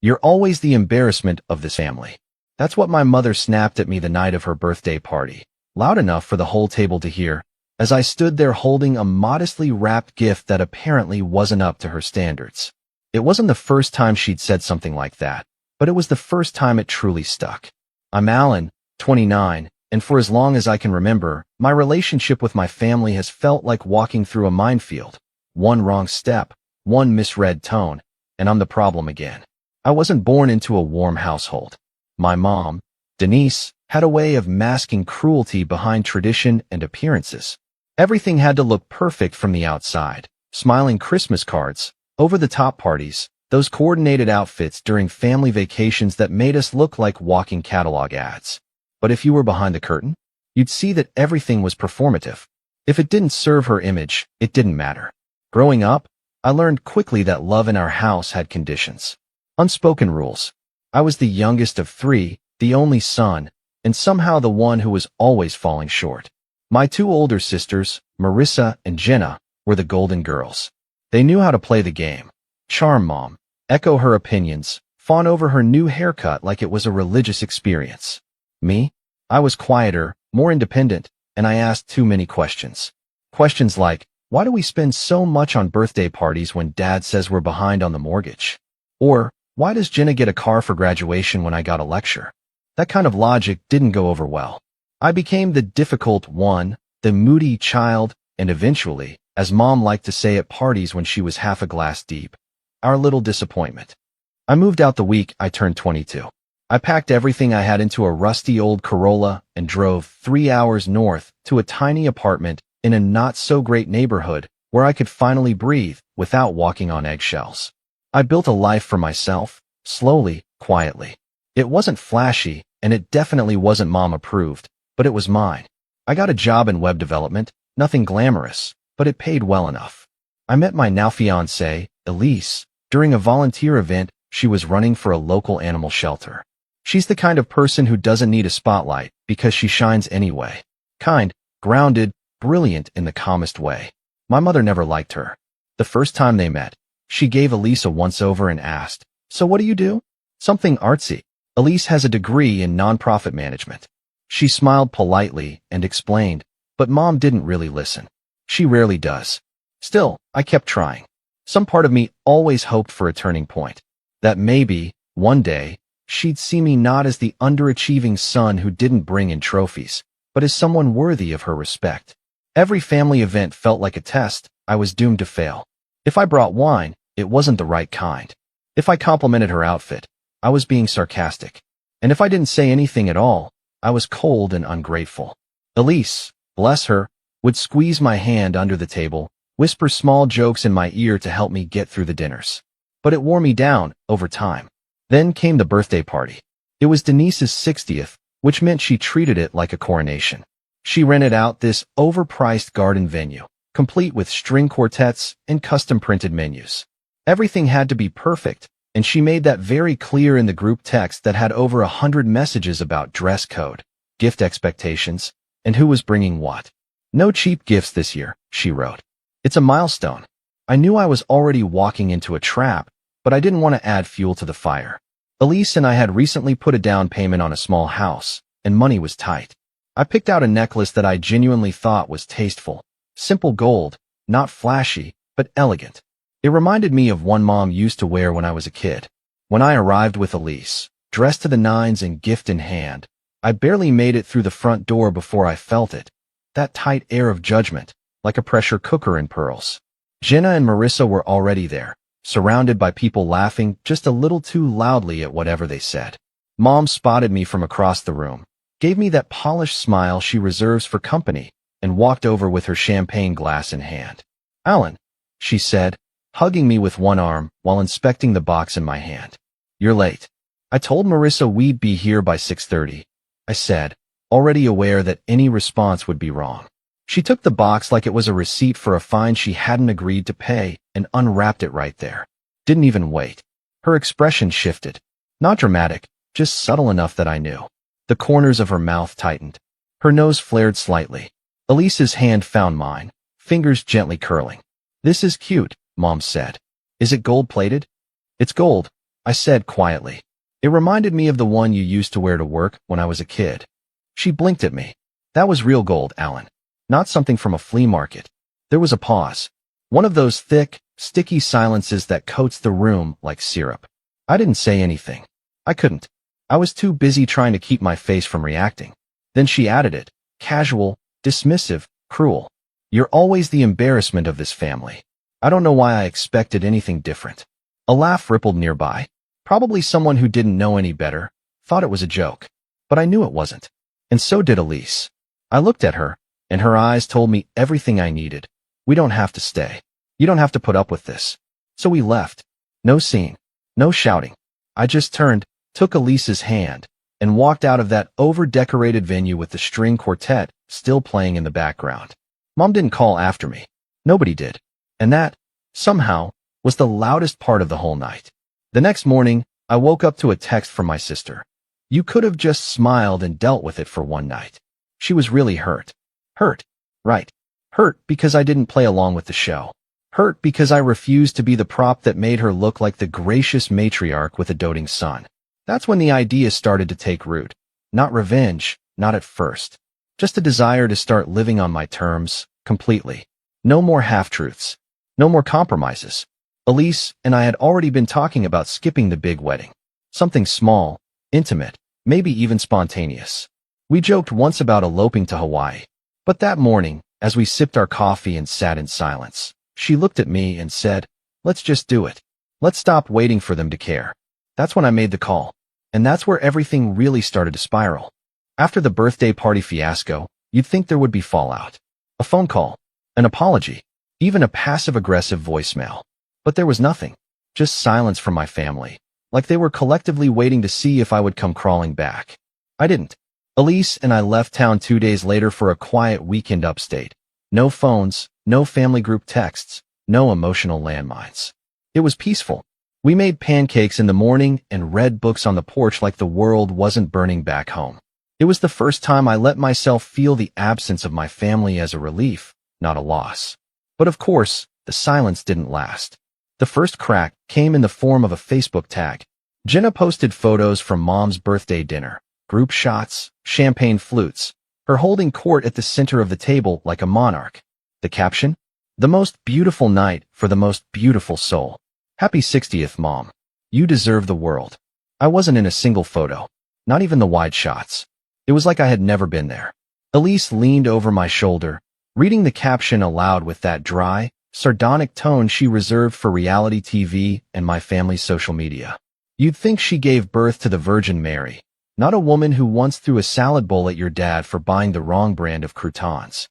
You're always the embarrassment of this family. That's what my mother snapped at me the night of her birthday party, loud enough for the whole table to hear, as I stood there holding a modestly wrapped gift that apparently wasn't up to her standards. It wasn't the first time she'd said something like that, but it was the first time it truly stuck. I'm Alan, 29, and for as long as I can remember, my relationship with my family has felt like walking through a minefield. One wrong step, one misread tone, and I'm the problem again. I wasn't born into a warm household. My mom, Denise, had a way of masking cruelty behind tradition and appearances. Everything had to look perfect from the outside. Smiling Christmas cards, over-the-top parties, those coordinated outfits during family vacations that made us look like walking catalog ads. But if you were behind the curtain, you'd see that everything was performative. If it didn't serve her image, it didn't matter. Growing up, I learned quickly that love in our house had conditions. Unspoken rules. I was the youngest of three, the only son, and somehow the one who was always falling short. My two older sisters, Marissa and Jenna, were the golden girls. They knew how to play the game. Charm Mom, echo her opinions, fawn over her new haircut like it was a religious experience. Me? I was quieter, more independent, and I asked too many questions. Questions like, why do we spend so much on birthday parties when Dad says we're behind on the mortgage? Or, why does Jenna get a car for graduation when I got a lecture? That kind of logic didn't go over well. I became the difficult one, the moody child, and eventually, as Mom liked to say at parties when she was half a glass deep, our little disappointment. I moved out the week I turned 22. I packed everything I had into a rusty old Corolla and drove 3 hours north to a tiny apartment in a not-so-great neighborhood where I could finally breathe without walking on eggshells. I built a life for myself, slowly, quietly. It wasn't flashy, and it definitely wasn't Mom-approved, but it was mine. I got a job in web development, nothing glamorous, but it paid well enough. I met my now-fiancée, Elise, during a volunteer event she was running for a local animal shelter. She's the kind of person who doesn't need a spotlight because she shines anyway. Kind, grounded, brilliant in the calmest way. My mother never liked her. The first time they met, she gave Elise a once-over and asked, "So what do you do?" "Something artsy." Elise has a degree in nonprofit management. She smiled politely and explained, but Mom didn't really listen. She rarely does. Still, I kept trying. Some part of me always hoped for a turning point. That maybe, one day, she'd see me not as the underachieving son who didn't bring in trophies, but as someone worthy of her respect. Every family event felt like a test. I was doomed to fail. If I brought wine, it wasn't the right kind. If I complimented her outfit, I was being sarcastic. And if I didn't say anything at all, I was cold and ungrateful. Elise, bless her, would squeeze my hand under the table, whisper small jokes in my ear to help me get through the dinners. But it wore me down, over time. Then came the birthday party. It was Denise's 60th, which meant she treated it like a coronation. She rented out this overpriced garden venue, complete with string quartets and custom-printed menus. Everything had to be perfect, and she made that very clear in the group text that had over 100 messages about dress code, gift expectations, and who was bringing what. "No cheap gifts this year," she wrote. "It's a milestone." I knew I was already walking into a trap, but I didn't want to add fuel to the fire. Elise and I had recently put a down payment on a small house, and money was tight. I picked out a necklace that I genuinely thought was tasteful. Simple gold, not flashy, but elegant. It reminded me of one Mom used to wear when I was a kid. When I arrived with Elise, dressed to the nines and gift in hand, I barely made it through the front door before I felt it. That tight air of judgment, like a pressure cooker in pearls. Jenna and Marissa were already there, surrounded by people laughing just a little too loudly at whatever they said. Mom spotted me from across the room, gave me that polished smile she reserves for company, and walked over with her champagne glass in hand. "Alan," she said, hugging me with one arm while inspecting the box in my hand. "You're late." "I told Marissa we'd be here by 6:30, I said, already aware that any response would be wrong. She took the box like it was a receipt for a fine she hadn't agreed to pay and unwrapped it right there. Didn't even wait. Her expression shifted. Not dramatic, just subtle enough that I knew. The corners of her mouth tightened. Her nose flared slightly. Elise's hand found mine, fingers gently curling. "This is cute," Mom said. "Is it gold-plated?" "It's gold," I said quietly. It reminded me of the one you used to wear to work when I was a kid. She blinked at me. That was real gold, Alan. Not something from a flea market. There was a pause. One of those thick, sticky silences that coats the room like syrup. I didn't say anything. I couldn't. I was too busy trying to keep my face from reacting. Then she added it. Casual, dismissive, cruel. You're always the embarrassment of this family. I don't know why I expected anything different. A laugh rippled nearby. Probably someone who didn't know any better, thought it was a joke. But I knew it wasn't. And so did Elise. I looked at her, and her eyes told me everything I needed. We don't have to stay. You don't have to put up with this. So we left. No scene. No shouting. I just turned, took Elise's hand, and walked out of that over-decorated venue with the string quartet still playing in the background. Mom didn't call after me. Nobody did. And that, somehow, was the loudest part of the whole night. The next morning, I woke up to a text from my sister. You could have just smiled and dealt with it for one night. She was really hurt. Hurt. Right. Hurt because I didn't play along with the show. Hurt because I refused to be the prop that made her look like the gracious matriarch with a doting son. That's when the idea started to take root. Not revenge, not at first. Just a desire to start living on my terms, completely. No more half-truths. No more compromises. Elise and I had already been talking about skipping the big wedding. Something small, intimate, maybe even spontaneous. We joked once about eloping to Hawaii. But that morning, as we sipped our coffee and sat in silence, she looked at me and said, let's just do it. Let's stop waiting for them to care. That's when I made the call. And that's where everything really started to spiral. After the birthday party fiasco, you'd think there would be fallout. A phone call, an apology, even a passive-aggressive voicemail. But there was nothing. Just silence from my family, like they were collectively waiting to see if I would come crawling back. I didn't. Elise and I left town 2 days later for a quiet weekend upstate. No phones, no family group texts, no emotional landmines. It was peaceful. We made pancakes in the morning and read books on the porch like the world wasn't burning back home. It was the first time I let myself feel the absence of my family as a relief, not a loss. But of course, the silence didn't last. The first crack came in the form of a Facebook tag. Jenna posted photos from Mom's birthday dinner, group shots, champagne flutes, her holding court at the center of the table like a monarch. The caption? The most beautiful night for the most beautiful soul. Happy 60th, Mom. You deserve the world. I wasn't in a single photo, not even the wide shots. It was like I had never been there. Elise leaned over my shoulder, reading the caption aloud with that dry, sardonic tone she reserved for reality TV and my family's social media. You'd think she gave birth to the Virgin Mary, not a woman who once threw a salad bowl at your dad for buying the wrong brand of croutons.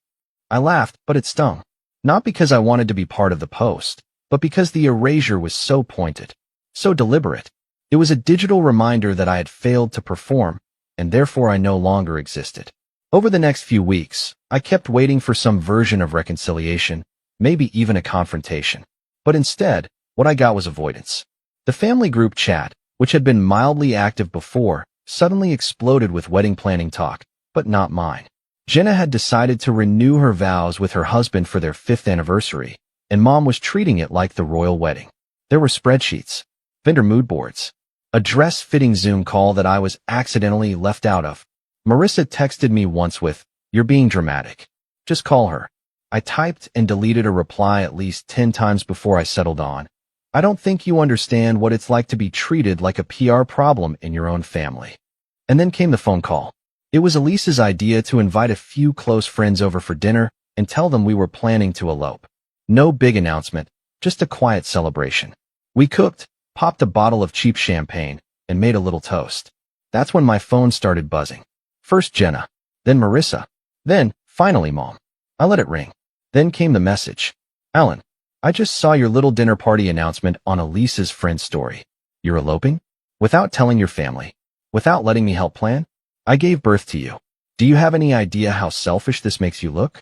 I laughed, but it stung. Not because I wanted to be part of the post, but because the erasure was so pointed, so deliberate. It was a digital reminder that I had failed to perform, and therefore I no longer existed. Over the next few weeks, I kept waiting for some version of reconciliation, maybe even a confrontation. But instead, what I got was avoidance. The family group chat, which had been mildly active before, suddenly exploded with wedding planning talk, but not mine. Jenna had decided to renew her vows with her husband for their 5th anniversary, and Mom was treating it like the royal wedding. There were spreadsheets, vendor mood boards, a dress-fitting Zoom call that I was accidentally left out of. Marissa texted me once with, "You're being dramatic. Just call her." I typed and deleted a reply at least 10 times before I settled on, "I don't think you understand what it's like to be treated like a PR problem in your own family." And then came the phone call. It was Elise's idea to invite a few close friends over for dinner and tell them we were planning to elope. No big announcement, just a quiet celebration. We cooked, popped a bottle of cheap champagne, and made a little toast. That's when my phone started buzzing. First Jenna, then Marissa, then, finally, Mom. I let it ring. Then came the message. "Alan, I just saw your little dinner party announcement on Elise's friend's story. You're eloping? Without telling your family? Without letting me help plan? I gave birth to you. Do you have any idea how selfish this makes you look?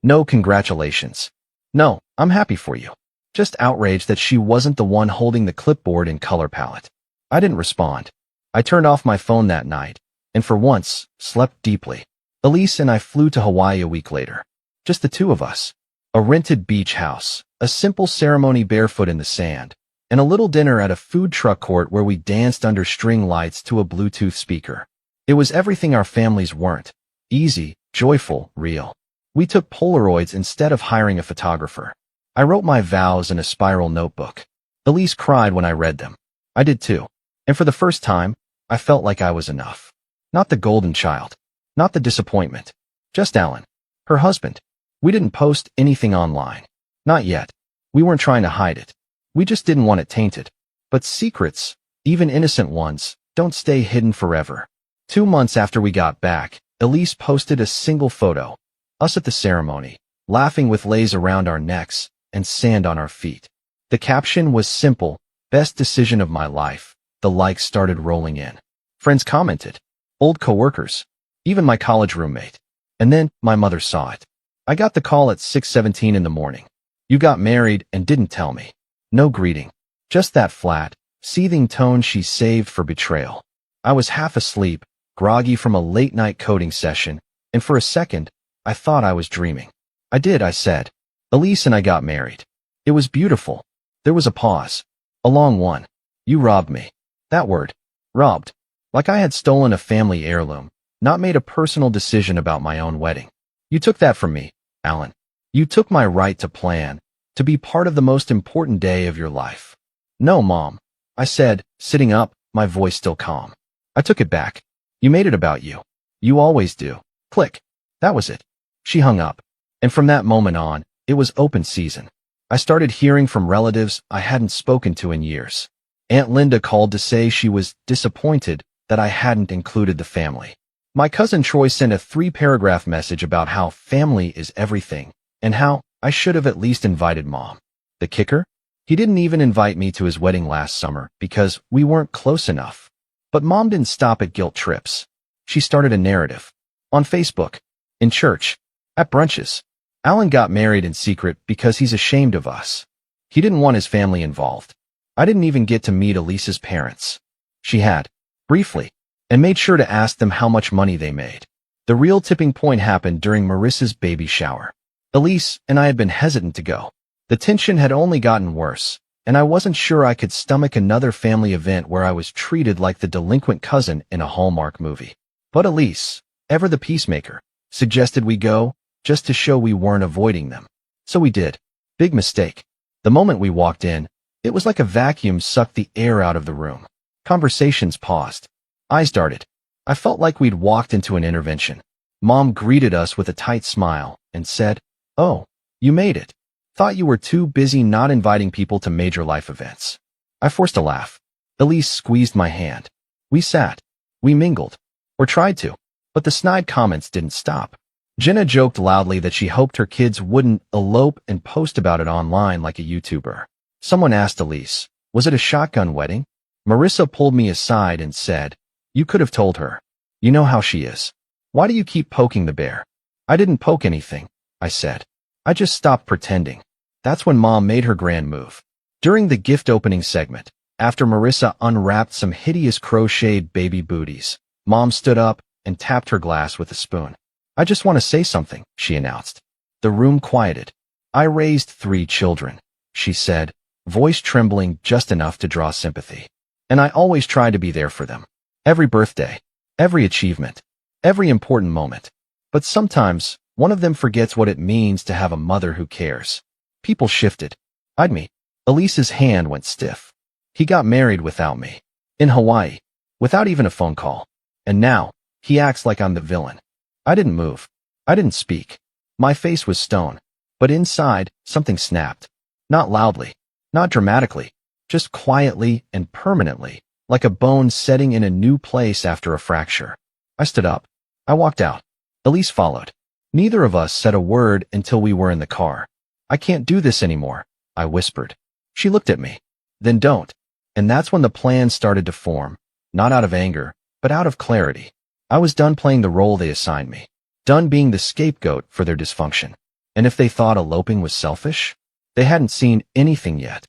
No congratulations. No, I'm happy for you. Just outraged that she wasn't the one holding the clipboard and color palette." I didn't respond. I turned off my phone that night, and for once, slept deeply. Elise and I flew to Hawaii a week later. Just the two of us. A rented beach house, a simple ceremony barefoot in the sand, and a little dinner at a food truck court where we danced under string lights to a Bluetooth speaker. It was everything our families weren't. Easy, joyful, real. We took Polaroids instead of hiring a photographer. I wrote my vows in a spiral notebook. Elise cried when I read them. I did too. And for the first time, I felt like I was enough. Not the golden child. Not the disappointment. Just Alan. Her husband. We didn't post anything online. Not yet. We weren't trying to hide it. We just didn't want it tainted. But secrets, even innocent ones, don't stay hidden forever. 2 months after we got back, Elise posted a single photo. Us at the ceremony, laughing with lace around our necks and sand on our feet. The caption was simple, best decision of my life. The likes started rolling in. Friends commented. Old coworkers. Even my college roommate. And then, my mother saw it. I got the call at 6:17 in the morning. You got married and didn't tell me. No greeting. Just that flat, seething tone she saved for betrayal. I was half asleep, groggy from a late-night coding session, and for a second, I thought I was dreaming. I did, I said. Elise and I got married. It was beautiful. There was a pause. A long one. You robbed me. That word. Robbed. Like I had stolen a family heirloom, not made a personal decision about my own wedding. You took that from me, Alan. You took my right to plan, to be part of the most important day of your life. No, Mom, I said, sitting up, my voice still calm. I took it back. You made it about you. You always do. Click. That was it. She hung up. And from that moment on, it was open season. I started hearing from relatives I hadn't spoken to in years. Aunt Linda called to say she was disappointed that I hadn't included the family. My cousin Troy sent a 3-paragraph message about how family is everything, and how I should have at least invited Mom. The kicker? He didn't even invite me to his wedding last summer because we weren't close enough. But Mom didn't stop at guilt trips. She started a narrative. On Facebook. In church. At brunches. Alan got married in secret because he's ashamed of us. He didn't want his family involved. I didn't even get to meet Elise's parents. She had. Briefly. And made sure to ask them how much money they made. The real tipping point happened during Marissa's baby shower. Elise and I had been hesitant to go. The tension had only gotten worse, and I wasn't sure I could stomach another family event where I was treated like the delinquent cousin in a Hallmark movie. But Elise, ever the peacemaker, suggested we go, just to show we weren't avoiding them. So we did. Big mistake. The moment we walked in, it was like a vacuum sucked the air out of the room. Conversations paused. Eyes darted. I felt like we'd walked into an intervention. Mom greeted us with a tight smile and said, "Oh, you made it. Thought you were too busy not inviting people to major life events." I forced a laugh. Elise squeezed my hand. We sat. We mingled. Or tried to. But the snide comments didn't stop. Jenna joked loudly that she hoped her kids wouldn't elope and post about it online like a YouTuber. Someone asked Elise, "Was it a shotgun wedding?" Marissa pulled me aside and said, "You could have told her. You know how she is. Why do you keep poking the bear?" "I didn't poke anything," I said. "I just stopped pretending." That's when Mom made her grand move. During the gift opening segment, after Marissa unwrapped some hideous crocheted baby booties, Mom stood up and tapped her glass with a spoon. "I just want to say something," she announced. The room quieted. "I raised 3 children," she said, voice trembling just enough to draw sympathy. "And I always try to be there for them. Every birthday, every achievement, every important moment. But sometimes, one of them forgets what it means to have a mother who cares." People shifted. Eyed me. Elise's hand went stiff. He got married without me. In Hawaii. Without even a phone call. And now, he acts like I'm the villain. I didn't move. I didn't speak. My face was stone. But inside, something snapped. Not loudly. Not dramatically. Just quietly and permanently. Like a bone setting in a new place after a fracture. I stood up. I walked out. Elise followed. Neither of us said a word until we were in the car. "I can't do this anymore," I whispered. She looked at me. "Then don't." And that's when the plan started to form. Not out of anger, but out of clarity. I was done playing the role they assigned me. Done being the scapegoat for their dysfunction. And if they thought eloping was selfish, they hadn't seen anything yet.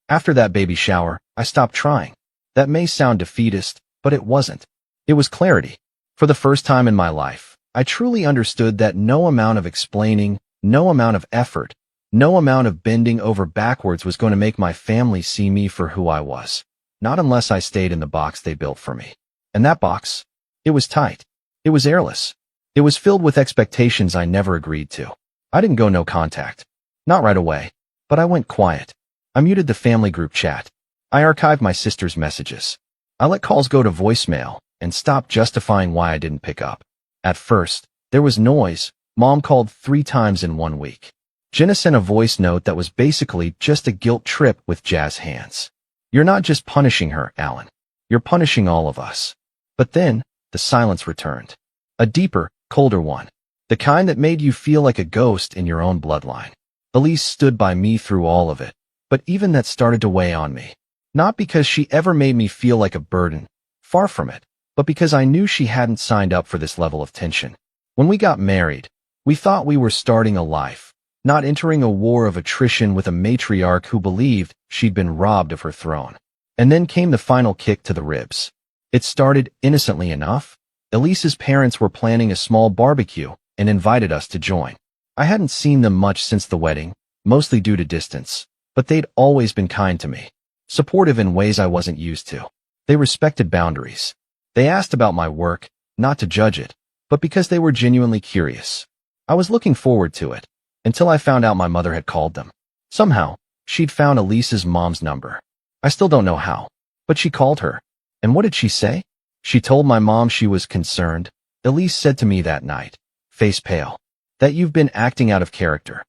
After that baby shower, I stopped trying. That may sound defeatist, but it wasn't. It was clarity. For the first time in my life, I truly understood that no amount of explaining, no amount of effort, No amount of bending over backwards was going to make my family see me for who I was. Not unless I stayed in the box they built for me. And that box? It was tight. It was airless. It was filled with expectations I never agreed to. I didn't go no contact. Not right away. But I went quiet. I muted the family group chat. I archived my sister's messages. I let calls go to voicemail and stopped justifying why I didn't pick up. At first, there was noise. Mom called 3 times in 1 week. Jenna sent a voice note that was basically just a guilt trip with jazz hands. You're not just punishing her, Alan. You're punishing all of us. But then, the silence returned. A deeper, colder one. The kind that made you feel like a ghost in your own bloodline. Elise stood by me through all of it, but even that started to weigh on me. Not because she ever made me feel like a burden, far from it, but because I knew she hadn't signed up for this level of tension. When we got married, we thought we were starting a life, not entering a war of attrition with a matriarch who believed she'd been robbed of her throne. And then came the final kick to the ribs. It started innocently enough. Elise's parents were planning a small barbecue and invited us to join. I hadn't seen them much since the wedding, mostly due to distance, but they'd always been kind to me, supportive in ways I wasn't used to. They respected boundaries. They asked about my work, not to judge it, but because they were genuinely curious. I was looking forward to it, until I found out my mother had called them. Somehow, she'd found Elise's mom's number. I still don't know how, but she called her. And what did she say? She told my mom she was concerned. Elise said to me that night, face pale, that you've been acting out of character.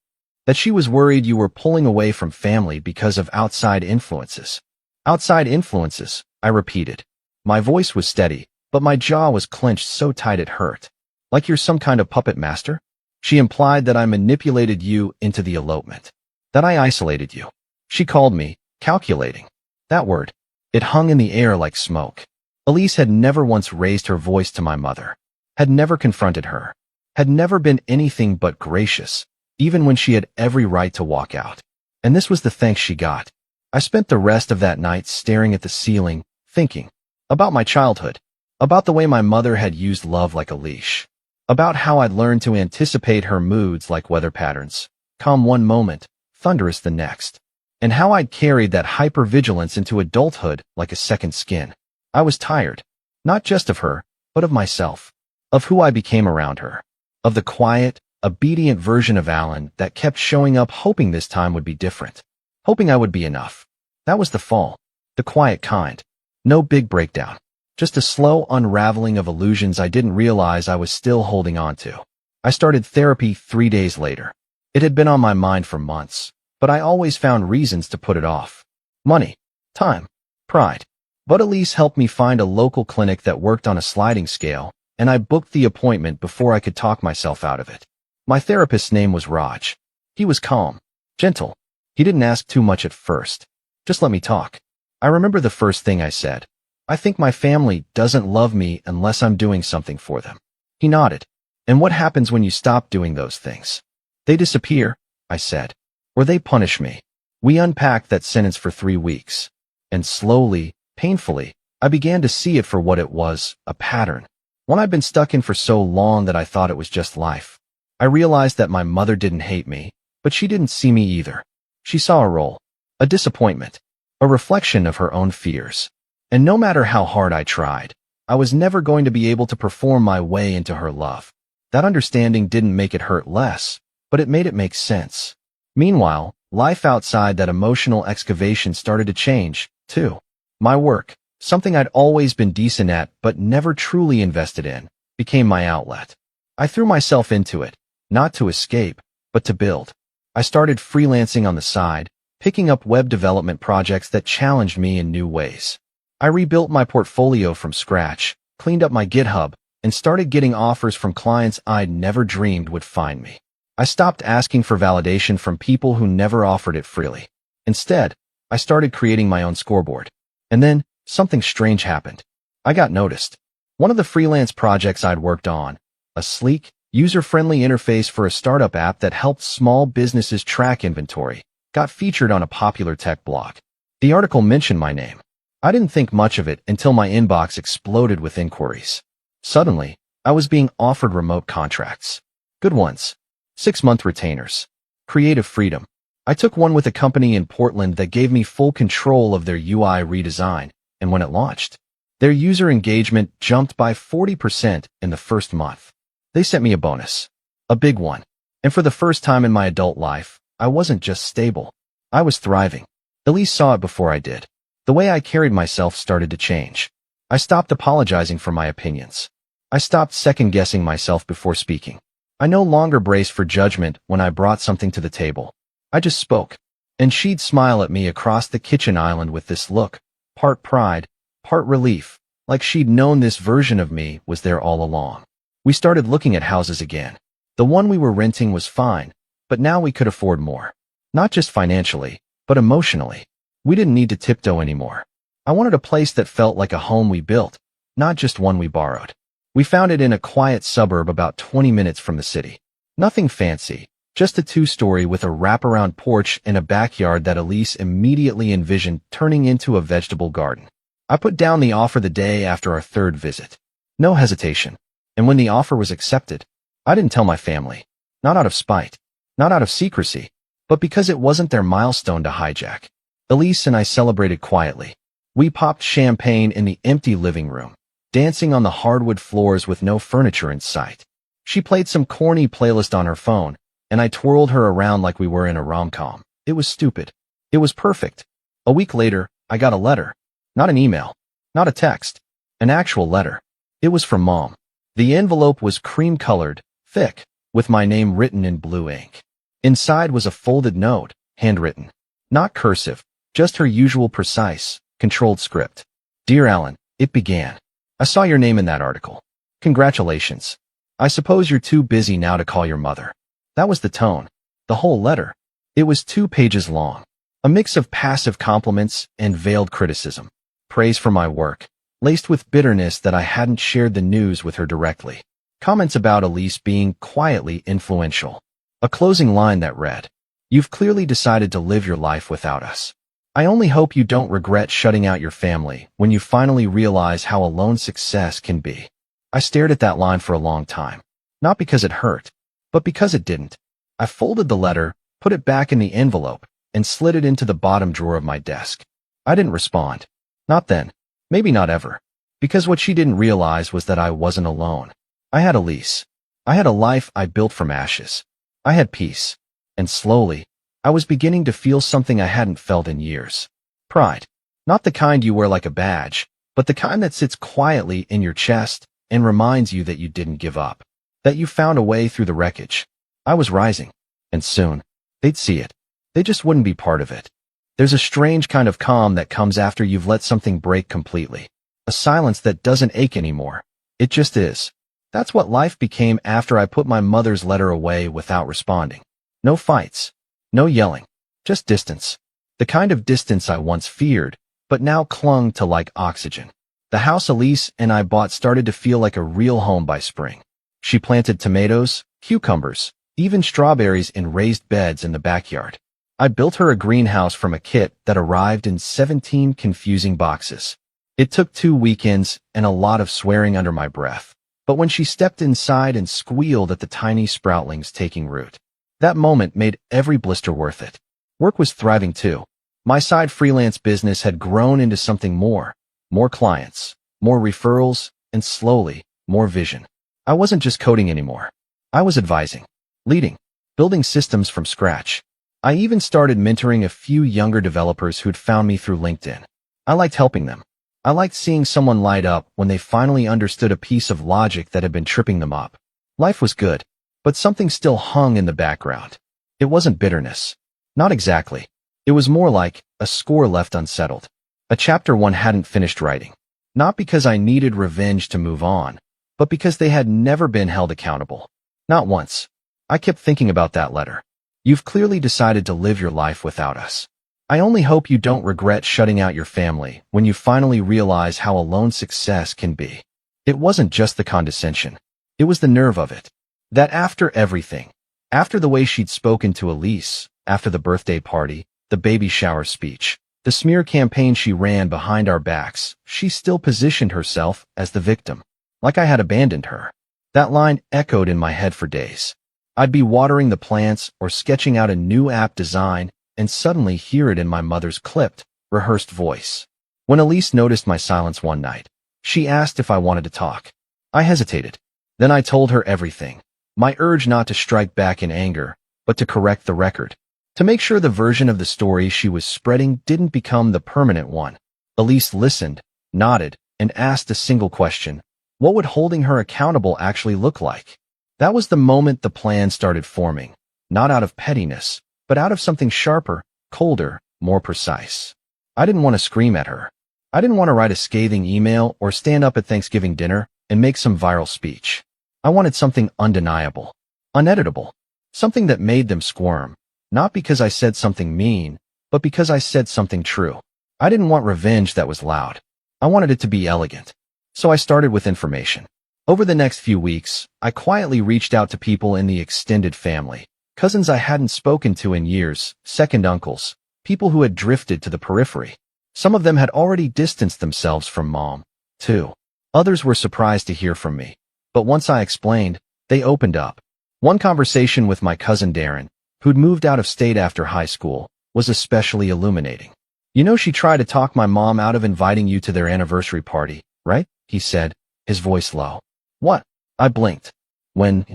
That she was worried you were pulling away from family because of outside influences. Outside influences, I repeated. My voice was steady, but my jaw was clenched so tight it hurt. Like you're some kind of puppet master? She implied that I manipulated you into the elopement. That I isolated you. She called me calculating. That word. It hung in the air like smoke. Elise had never once raised her voice to my mother. Had never confronted her. Had never been anything but gracious, even when she had every right to walk out. And this was the thanks she got. I spent the rest of that night staring at the ceiling, thinking about my childhood, about the way my mother had used love like a leash, about how I'd learned to anticipate her moods like weather patterns, calm one moment, thunderous the next, and how I'd carried that hypervigilance into adulthood like a second skin. I was tired, not just of her, but of myself, of who I became around her, of the quiet, obedient version of Alan that kept showing up hoping this time would be different, hoping I would be enough. That was the fall, the quiet kind. No big breakdown, just a slow unraveling of illusions I didn't realize I was still holding on to. I started therapy 3 days later. It had been on my mind for months, but I always found reasons to put it off. Money, time, pride. But Elise helped me find a local clinic that worked on a sliding scale, and I booked the appointment before I could talk myself out of it. My therapist's name was Raj. He was calm, gentle. He didn't ask too much at first. Just let me talk. I remember the first thing I said. I think my family doesn't love me unless I'm doing something for them. He nodded. And what happens when you stop doing those things? They disappear, I said. Or they punish me. We unpacked that sentence for 3 weeks. And slowly, painfully, I began to see it for what it was, a pattern. One I'd been stuck in for so long that I thought it was just life. I realized that my mother didn't hate me, but she didn't see me either. She saw a role, a disappointment, a reflection of her own fears. And no matter how hard I tried, I was never going to be able to perform my way into her love. That understanding didn't make it hurt less, but it made it make sense. Meanwhile, life outside that emotional excavation started to change, too. My work, something I'd always been decent at but never truly invested in, became my outlet. I threw myself into it, not to escape, but to build. I started freelancing on the side, picking up web development projects that challenged me in new ways. I rebuilt my portfolio from scratch, cleaned up my GitHub, and started getting offers from clients I'd never dreamed would find me. I stopped asking for validation from people who never offered it freely. Instead, I started creating my own scoreboard. And then, something strange happened. I got noticed. One of the freelance projects I'd worked on, a sleek, user-friendly interface for a startup app that helped small businesses track inventory, got featured on a popular tech blog. The article mentioned my name. I didn't think much of it until my inbox exploded with inquiries. Suddenly, I was being offered remote contracts. Good ones. 6-month retainers. Creative freedom. I took one with a company in Portland that gave me full control of their UI redesign, and when it launched, their user engagement jumped by 40% in the first month. They sent me a bonus. A big one. And for the first time in my adult life, I wasn't just stable. I was thriving. Elise saw it before I did. The way I carried myself started to change. I stopped apologizing for my opinions. I stopped second-guessing myself before speaking. I no longer braced for judgment when I brought something to the table. I just spoke. And she'd smile at me across the kitchen island with this look, part pride, part relief, like she'd known this version of me was there all along. We started looking at houses again. The one we were renting was fine, but now we could afford more. Not just financially, but emotionally. We didn't need to tiptoe anymore. I wanted a place that felt like a home we built, not just one we borrowed. We found it in a quiet suburb about 20 minutes from the city. Nothing fancy, just a two-story with a wraparound porch and a backyard that Elise immediately envisioned turning into a vegetable garden. I put down the offer the day after our third visit. No hesitation. And when the offer was accepted, I didn't tell my family. Not out of spite, not out of secrecy, but because it wasn't their milestone to hijack. Elise and I celebrated quietly. We popped champagne in the empty living room, dancing on the hardwood floors with no furniture in sight. She played some corny playlist on her phone, and I twirled her around like we were in a rom-com. It was stupid. It was perfect. A week later, I got a letter. Not an email. Not a text. An actual letter. It was from Mom. The envelope was cream-colored, thick, with my name written in blue ink. Inside was a folded note, handwritten. Not cursive, just her usual precise, controlled script. Dear Alan, it began. I saw your name in that article. Congratulations. I suppose you're too busy now to call your mother. That was the tone. The whole letter. It was 2 pages long. A mix of passive compliments and veiled criticism. Praise for my work, laced with bitterness that I hadn't shared the news with her directly. Comments about Elise being quietly influential. A closing line that read, "You've clearly decided to live your life without us. I only hope you don't regret shutting out your family when you finally realize how alone success can be." I stared at that line for a long time. Not because it hurt, but because it didn't. I folded the letter, put it back in the envelope, and slid it into the bottom drawer of my desk. I didn't respond. Not then. Maybe not ever. Because what she didn't realize was that I wasn't alone. I had Elise. I had a life I built from ashes. I had peace. And slowly, I was beginning to feel something I hadn't felt in years. Pride. Not the kind you wear like a badge, but the kind that sits quietly in your chest and reminds you that you didn't give up. That you found a way through the wreckage. I was rising. And soon, they'd see it. They just wouldn't be part of it. There's a strange kind of calm that comes after you've let something break completely. A silence that doesn't ache anymore. It just is. That's what life became after I put my mother's letter away without responding. No fights. No yelling. Just distance. The kind of distance I once feared, but now clung to like oxygen. The house Elise and I bought started to feel like a real home by spring. She planted tomatoes, cucumbers, even strawberries in raised beds in the backyard. I built her a greenhouse from a kit that arrived in 17 confusing boxes. It took 2 weekends and a lot of swearing under my breath. But when she stepped inside and squealed at the tiny sproutlings taking root, that moment made every blister worth it. Work was thriving too. My side freelance business had grown into something more. More clients, more referrals, and slowly, more vision. I wasn't just coding anymore. I was advising, leading, building systems from scratch. I even started mentoring a few younger developers who'd found me through LinkedIn. I liked helping them. I liked seeing someone light up when they finally understood a piece of logic that had been tripping them up. Life was good, but something still hung in the background. It wasn't bitterness. Not exactly. It was more like a score left unsettled. A chapter one hadn't finished writing. Not because I needed revenge to move on, but because they had never been held accountable. Not once. I kept thinking about that letter. You've clearly decided to live your life without us. I only hope you don't regret shutting out your family when you finally realize how alone success can be. It wasn't just the condescension. It was the nerve of it. That after everything, after the way she'd spoken to Elise, after the birthday party, the baby shower speech, the smear campaign she ran behind our backs, she still positioned herself as the victim, like I had abandoned her. That line echoed in my head for days. I'd be watering the plants or sketching out a new app design and suddenly hear it in my mother's clipped, rehearsed voice. When Elise noticed my silence one night, she asked if I wanted to talk. I hesitated. Then I told her everything. My urge not to strike back in anger, but to correct the record. To make sure the version of the story she was spreading didn't become the permanent one. Elise listened, nodded, and asked a single question. What would holding her accountable actually look like? That was the moment the plan started forming, not out of pettiness, but out of something sharper, colder, more precise. I didn't want to scream at her. I didn't want to write a scathing email or stand up at Thanksgiving dinner and make some viral speech. I wanted something undeniable, uneditable, something that made them squirm, not because I said something mean, but because I said something true. I didn't want revenge that was loud. I wanted it to be elegant. So I started with information. Over the next few weeks, I quietly reached out to people in the extended family, cousins I hadn't spoken to in years, second uncles, people who had drifted to the periphery. Some of them had already distanced themselves from Mom, too. Others were surprised to hear from me. But once I explained, they opened up. One conversation with my cousin Darren, who'd moved out of state after high school, was especially illuminating. You know, she tried to talk my mom out of inviting you to their anniversary party, right? He said, his voice low. What? I blinked. When?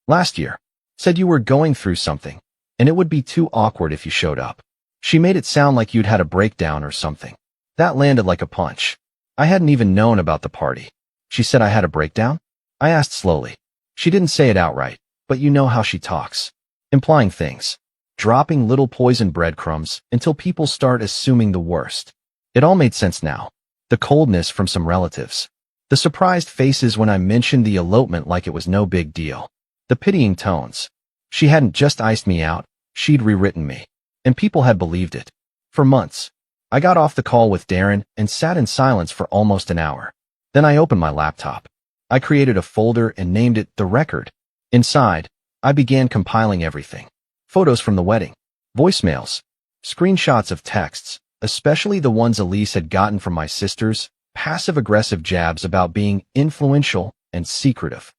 Last year. Said you were going through something, and it would be too awkward if you showed up. She made it sound like you'd had a breakdown or something. That landed like a punch. I hadn't even known about the party. She said I had a breakdown? I asked slowly. She didn't say it outright, but you know how she talks. Implying things. Dropping little poison breadcrumbs until people start assuming the worst. It all made sense now. The coldness from some relatives. The surprised faces when I mentioned the elopement like it was no big deal. The pitying tones. She hadn't just iced me out, she'd rewritten me. And people had believed it. For months. I got off the call with Darren and sat in silence for almost an hour. Then I opened my laptop. I created a folder and named it The Record. Inside, I began compiling everything. Photos from the wedding, voicemails, screenshots of texts, especially the ones Elise had gotten from my sisters, passive-aggressive jabs about being influential and secretive.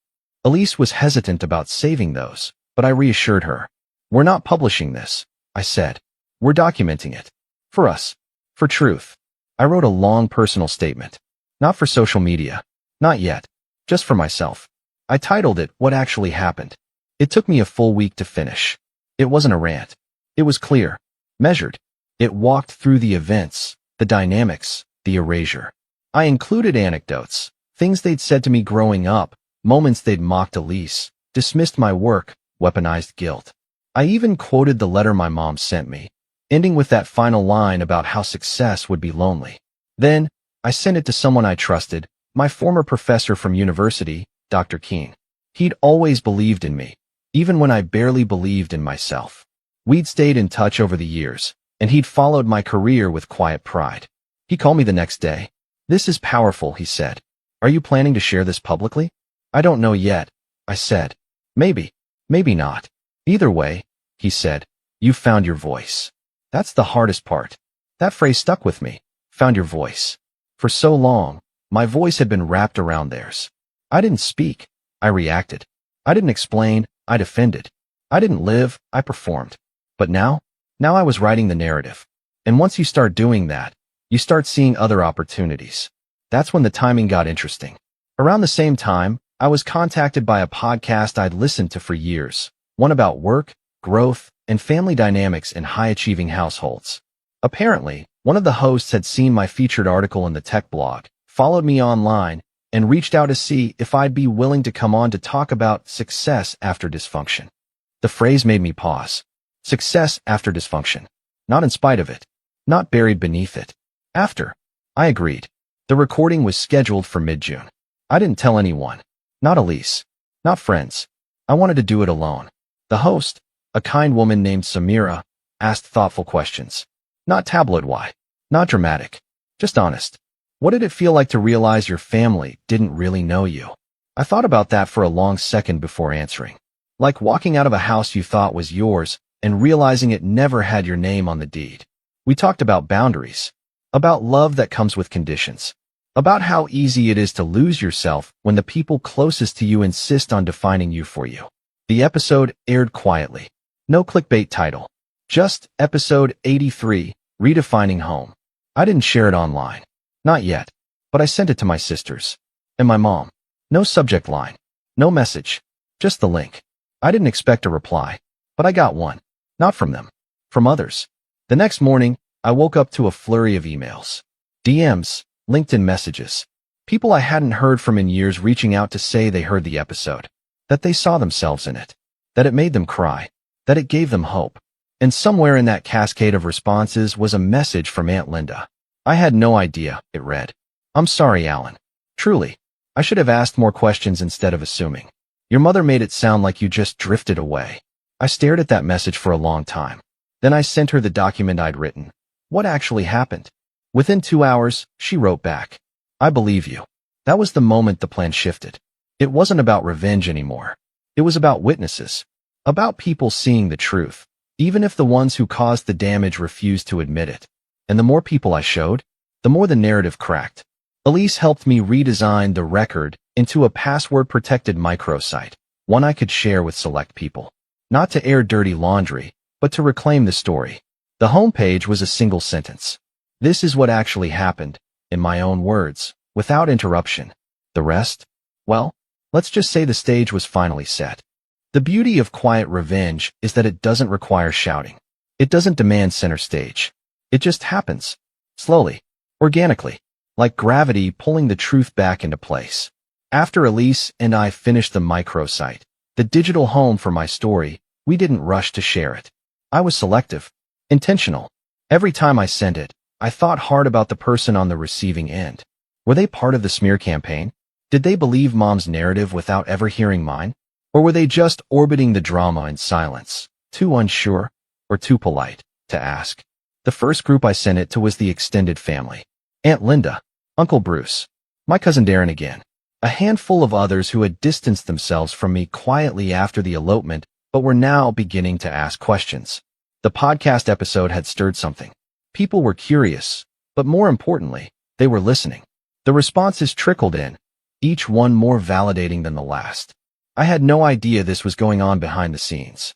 Elise was hesitant about saving those, but I reassured her. We're not publishing this, I said. We're documenting it. For us. For truth. I wrote a long personal statement. Not for social media. Not yet. Just for myself. I titled it What Actually Happened. It took me a full week to finish. It wasn't a rant. It was clear. Measured. It walked through the events, the dynamics, the erasure. I included anecdotes, things they'd said to me growing up, moments they'd mocked Elise, dismissed my work, weaponized guilt. I even quoted the letter my mom sent me, ending with that final line about how success would be lonely. Then, I sent it to someone I trusted, my former professor from university, Dr. Keene. He'd always believed in me, even when I barely believed in myself. We'd stayed in touch over the years, and he'd followed my career with quiet pride. He called me the next day. This is powerful, he said. Are you planning to share this publicly? I don't know yet, I said. Maybe, maybe not. Either way, he said, you've found your voice. That's the hardest part. That phrase stuck with me. Found your voice. For so long, my voice had been wrapped around theirs. I didn't speak. I reacted. I didn't explain. I defended. I didn't live. I performed. But now I was writing the narrative. And once you start doing that, you start seeing other opportunities. That's when the timing got interesting. Around the same time, I was contacted by a podcast I'd listened to for years, one about work, growth, and family dynamics in high-achieving households. Apparently, one of the hosts had seen my featured article in the tech blog, followed me online, and reached out to see if I'd be willing to come on to talk about success after dysfunction. The phrase made me pause. Success after dysfunction. Not in spite of it. Not buried beneath it. After. I agreed. The recording was scheduled for mid-June. I didn't tell anyone. Not Elise. Not friends. I wanted to do it alone. The host, a kind woman named Samira, asked thoughtful questions. Not tabloid-why. Not dramatic. Just honest. What did it feel like to realize your family didn't really know you? I thought about that for a long second before answering. Like walking out of a house you thought was yours and realizing it never had your name on the deed. We talked about boundaries. About love that comes with conditions. About how easy it is to lose yourself when the people closest to you insist on defining you for you. The episode aired quietly. No clickbait title. Just episode 83, Redefining Home. I didn't share it online. Not yet. But I sent it to my sisters. And my mom. No subject line. No message. Just the link. I didn't expect a reply. But I got one. Not from them. From others. The next morning, I woke up to a flurry of emails. DMs, LinkedIn messages. People I hadn't heard from in years reaching out to say they heard the episode. That they saw themselves in it. That it made them cry. That it gave them hope. And somewhere in that cascade of responses was a message from Aunt Linda. I had no idea, it read. I'm sorry, Alan. Truly. I should have asked more questions instead of assuming. Your mother made it sound like you just drifted away. I stared at that message for a long time. Then I sent her the document I'd written. What actually happened? Within 2 hours, she wrote back. I believe you. That was the moment the plan shifted. It wasn't about revenge anymore. It was about witnesses. About people seeing the truth, even if the ones who caused the damage refused to admit it. And the more people I showed, the more the narrative cracked. Elise helped me redesign the record into a password-protected microsite, one I could share with select people. Not to air dirty laundry, but to reclaim the story. The homepage was a single sentence. This is what actually happened, in my own words, without interruption. The rest? Well, let's just say the stage was finally set. The beauty of quiet revenge is that it doesn't require shouting. It doesn't demand center stage. It just happens. Slowly. Organically. Like gravity pulling the truth back into place. After Elise and I finished the microsite, the digital home for my story, we didn't rush to share it. I was selective. Intentional. Every time I sent it, I thought hard about the person on the receiving end. Were they part of the smear campaign? Did they believe Mom's narrative without ever hearing mine? Or were they just orbiting the drama in silence, too unsure or too polite to ask? The first group I sent it to was the extended family. Aunt Linda, Uncle Bruce, my cousin Darren again, a handful of others who had distanced themselves from me quietly after the elopement but were now beginning to ask questions. The podcast episode had stirred something. People were curious, but more importantly, they were listening. The responses trickled in, each one more validating than the last. I had no idea this was going on behind the scenes.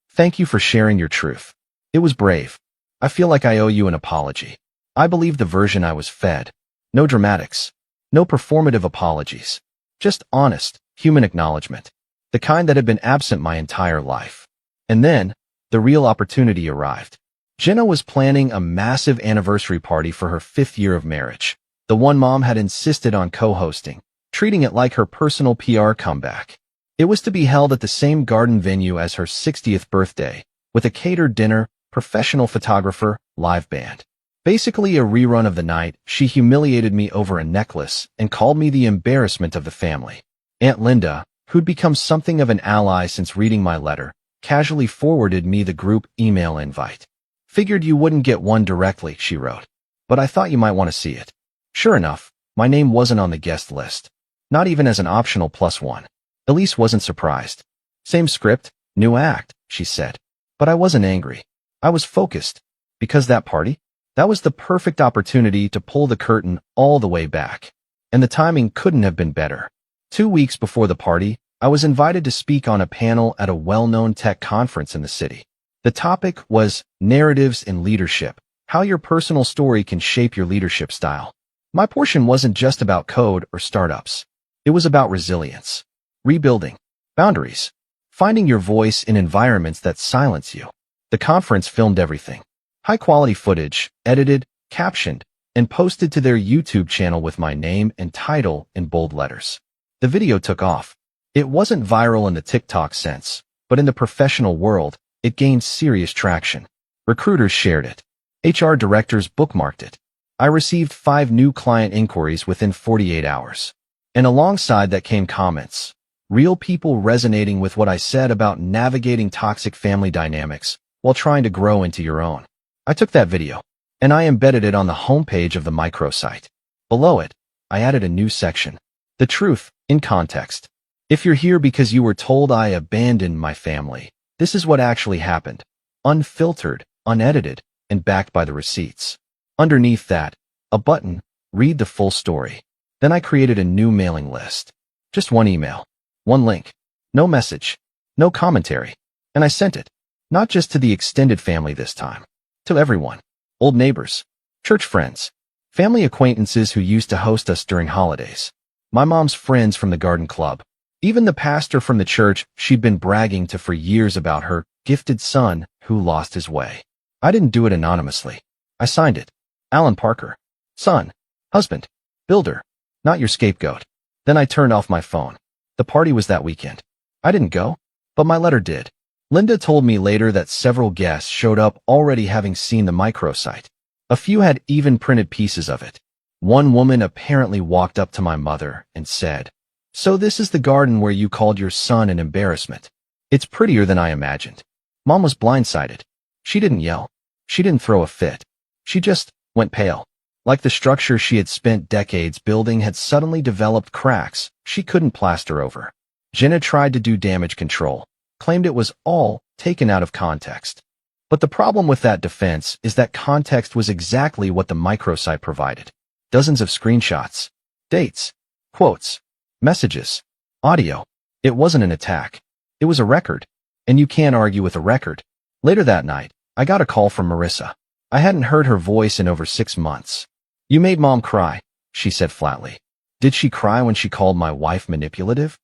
Thank you for sharing your truth. It was brave. I feel like I owe you an apology. I believe the version I was fed. No dramatics. No performative apologies. Just honest, human acknowledgement. The kind that had been absent my entire life. And then, the real opportunity arrived. Jenna was planning a massive anniversary party for her 5th year of marriage. The one Mom had insisted on co-hosting, treating it like her personal PR comeback. It was to be held at the same garden venue as her 60th birthday, with a catered dinner, professional photographer, live band. Basically a rerun of the night, she humiliated me over a necklace and called me the embarrassment of the family. Aunt Linda, who'd become something of an ally since reading my letter, casually forwarded me the group email invite. Figured you wouldn't get one directly, she wrote. But I thought you might want to see it. Sure enough, my name wasn't on the guest list. Not even as an optional +1. Elise wasn't surprised. Same script, new act, she said. But I wasn't angry. I was focused. Because that party? That was the perfect opportunity to pull the curtain all the way back. And the timing couldn't have been better. 2 weeks before the party, I was invited to speak on a panel at a well-known tech conference in the city. The topic was Narratives in Leadership, how your personal story can shape your leadership style. My portion wasn't just about code or startups. It was about resilience, rebuilding, boundaries, finding your voice in environments that silence you. The conference filmed everything. High-quality footage, edited, captioned, and posted to their YouTube channel with my name and title in bold letters. The video took off. It wasn't viral in the TikTok sense, but in the professional world, it gained serious traction. Recruiters shared it. HR directors bookmarked it. I received 5 new client inquiries within 48 hours. And alongside that came comments. Real people resonating with what I said about navigating toxic family dynamics while trying to grow into your own. I took that video, and I embedded it on the homepage of the microsite. Below it, I added a new section. The truth, in context. If you're here because you were told I abandoned my family, this is what actually happened. Unfiltered, unedited, and backed by the receipts. Underneath that, a button, read the full story. Then I created a new mailing list. Just one email. One link. No message. No commentary. And I sent it. Not just to the extended family this time. To everyone. Old neighbors. Church friends. Family acquaintances who used to host us during holidays. My mom's friends from the garden club. Even the pastor from the church she'd been bragging to for years about her gifted son who lost his way. I didn't do it anonymously. I signed it. Alan Parker. Son. Husband. Builder. Not your scapegoat. Then I turned off my phone. The party was that weekend. I didn't go, but my letter did. Linda told me later that several guests showed up already having seen the microsite. A few had even printed pieces of it. One woman apparently walked up to my mother and said, "So this is the garden where you called your son an embarrassment. It's prettier than I imagined." Mom was blindsided. She didn't yell. She didn't throw a fit. She just went pale. Like the structure she had spent decades building had suddenly developed cracks she couldn't plaster over. Jenna tried to do damage control, claimed it was all taken out of context. But the problem with that defense is that context was exactly what the microsite provided. Dozens of screenshots, dates, quotes, messages, audio. It wasn't an attack. It was a record. And you can't argue with a record. Later that night, I got a call from Marissa. I hadn't heard her voice in over 6 months. "You made Mom cry," she said flatly. "Did she cry when she called my wife manipulative?"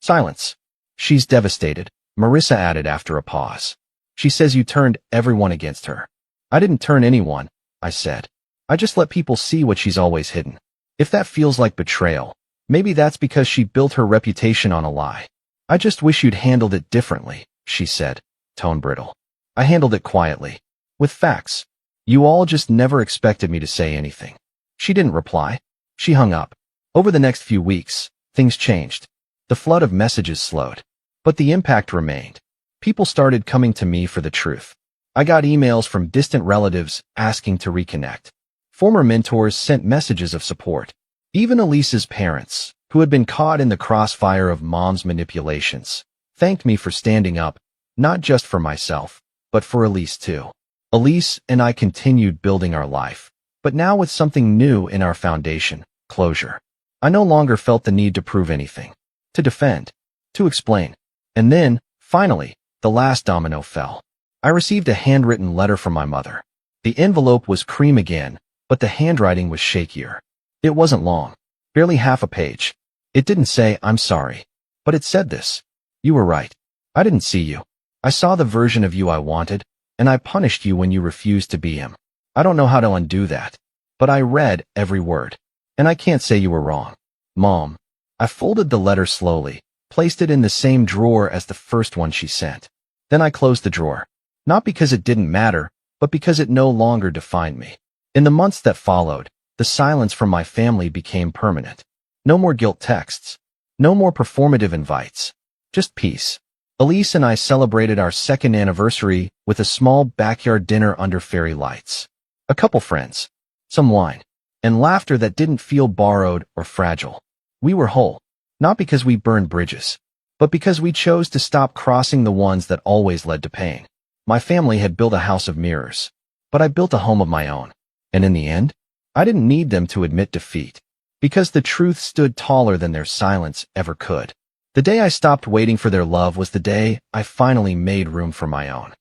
Silence. "She's devastated," Marissa added after a pause. "She says you turned everyone against her." "I didn't turn anyone," I said. "I just let people see what she's always hidden. If that feels like betrayal, maybe that's because she built her reputation on a lie." "I just wish you'd handled it differently," she said, tone brittle. "I handled it quietly. With facts. You all just never expected me to say anything." She didn't reply. She hung up. Over the next few weeks, things changed. The flood of messages slowed. But the impact remained. People started coming to me for the truth. I got emails from distant relatives asking to reconnect. Former mentors sent messages of support. Even Elise's parents, who had been caught in the crossfire of Mom's manipulations, thanked me for standing up, not just for myself, but for Elise too. Elise and I continued building our life, but now with something new in our foundation, closure. I no longer felt the need to prove anything, to defend, to explain. And then, finally, the last domino fell. I received a handwritten letter from my mother. The envelope was cream again, but the handwriting was shakier. It wasn't long, barely half a page. It didn't say, "I'm sorry," but it said this: "You were right. I didn't see you. I saw the version of you I wanted, and I punished you when you refused to be him. I don't know how to undo that, but I read every word, and I can't say you were wrong. Mom." I folded the letter slowly, placed it in the same drawer as the first one she sent. Then I closed the drawer, not because it didn't matter, but because it no longer defined me. In the months that followed, the silence from my family became permanent. No more guilt texts. No more performative invites. Just peace. Elise and I celebrated our 2nd anniversary with a small backyard dinner under fairy lights. A couple friends, some wine, and laughter that didn't feel borrowed or fragile. We were whole, not because we burned bridges, but because we chose to stop crossing the ones that always led to pain. My family had built a house of mirrors, but I built a home of my own. And in the end, I didn't need them to admit defeat, because the truth stood taller than their silence ever could. The day I stopped waiting for their love was the day I finally made room for my own.